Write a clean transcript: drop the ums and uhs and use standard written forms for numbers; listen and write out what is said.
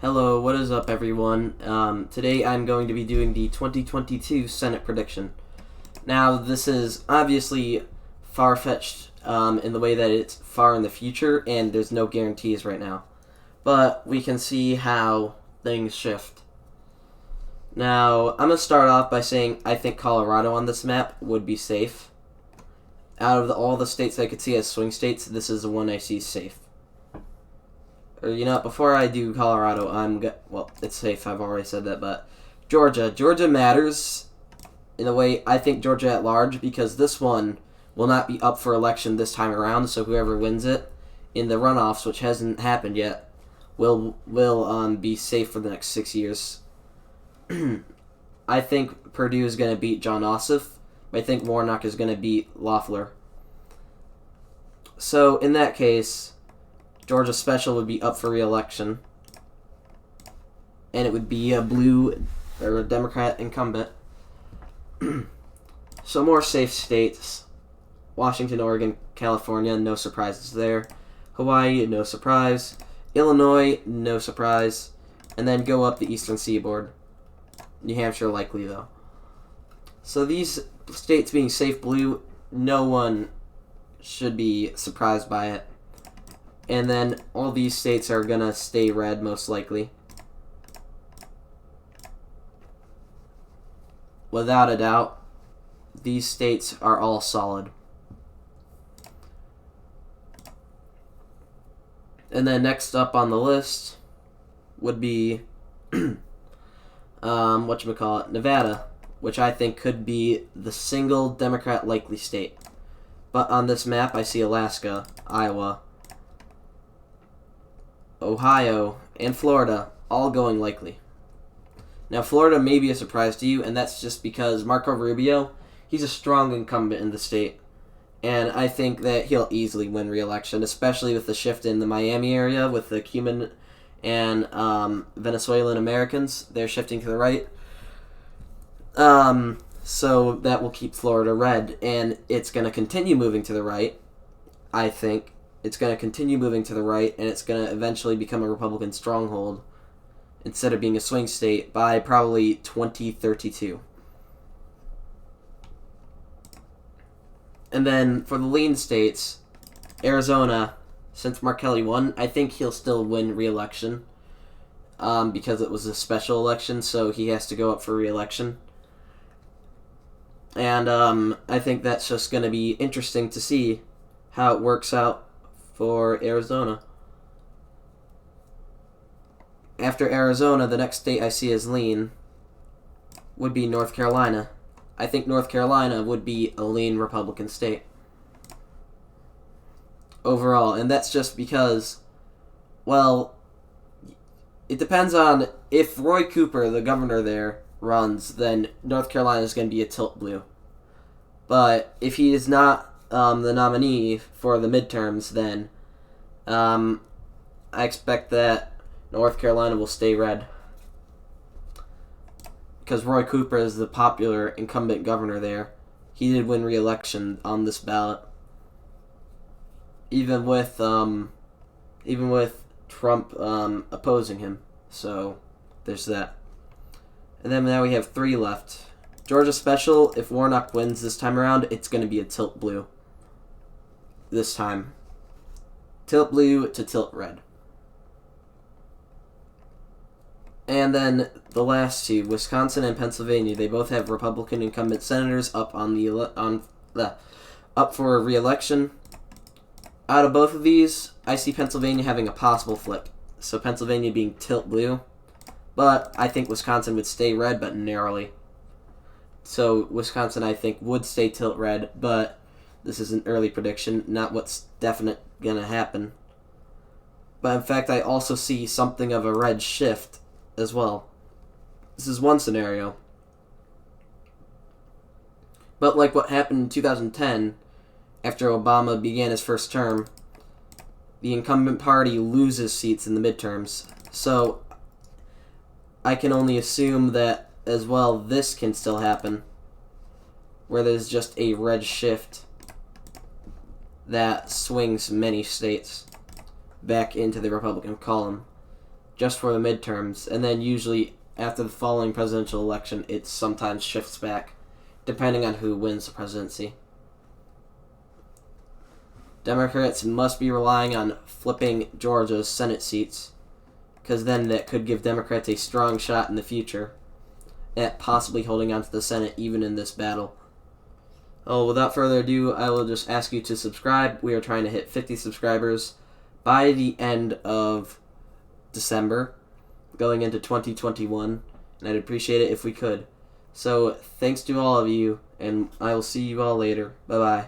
Hello, what is up, everyone? Today I'm going to be doing the 2022 Senate prediction. Now, this is obviously far-fetched in the way that it's far in the future, and there's no guarantees right now. But we can see how things shift. Now, I'm going to start off by saying I think Colorado on this map would be safe. Out of all the states I could see as swing states, this is the one I see safe. Or, before I do Colorado, well, it's safe, I've already said that, but Georgia matters in a way. I think Georgia at large, because this one will not be up for election this time around, so whoever wins it in the runoffs, which hasn't happened yet, will be safe for the next 6 years. I think Perdue is going to beat Jon Ossoff. I think Warnock is going to beat Loeffler. So, in that case, Georgia Special would be up for re-election, and it would be a blue or a Democrat incumbent. So more safe states: Washington, Oregon, California, no surprises there. Hawaii, no surprise. Illinois, no surprise. And then go up the eastern seaboard. New Hampshire, likely though. So these states being safe blue, no one should be surprised by it. And then all these states are going to stay red, most likely. Without a doubt, these states are all solid. And then next up on the list would be, Nevada, which I think could be the single Democrat likely state. But on this map, I see Alaska, Iowa, Ohio, and Florida all going likely. Now, Florida may be a surprise to you, and that's just because Marco Rubio, he's a strong incumbent in the state, and I think that he'll easily win re-election, especially with the shift in the Miami area with the Cuban and Venezuelan Americans. They're shifting to the right. So that will keep Florida red, and it's going to continue moving to the right, I think. It's going to continue moving to the right, and it's going to eventually become a Republican stronghold instead of being a swing state by probably 2032. And then for the lean states, Arizona, since Mark Kelly won, I think he'll still win re-election because it was a special election, so he has to go up for re-election. And I think that's just going to be interesting to see how it works out for Arizona. After Arizona, the next state I see as lean would be North Carolina. I think North Carolina would be a lean Republican state overall, and that's just because, well, it depends on if Roy Cooper, the governor there, runs, then North Carolina is going to be a tilt blue. But if he is not the nominee for the midterms, then I expect that North Carolina will stay red. Because Roy Cooper is the popular incumbent governor there. He did win re-election on this ballot. Even with Trump opposing him. So there's that. And then now we have 3 left. Georgia Special, if Warnock wins this time around, it's going to be a tilt blue. This time. Tilt blue to tilt red. And then the last 2, Wisconsin and Pennsylvania, they both have Republican incumbent senators up up for re-election. Out of both of these, I see Pennsylvania having a possible flip. So Pennsylvania being tilt blue. But I think Wisconsin would stay red, but narrowly. So Wisconsin, I think, would stay tilt red, but this is an early prediction, not what's definite gonna happen. But in fact, I also see something of a red shift as well. This is one scenario. But like what happened in 2010, after Obama began his first term, the incumbent party loses seats in the midterms. So I can only assume that as well this can still happen, where there's just a red shift that swings many states back into the Republican column. just for the midterms, and then usually after the following presidential election, it sometimes shifts back, depending on who wins the presidency. Democrats must be relying on flipping Georgia's Senate seats, because then that could give Democrats a strong shot in the future at possibly holding on to the Senate even in this battle. Oh, without further ado, I will just ask you to subscribe. We are trying to hit 50 subscribers by the end of December, going into 2021, and I'd appreciate it if we could. So, thanks to all of you, and I will see you all later. Bye-bye.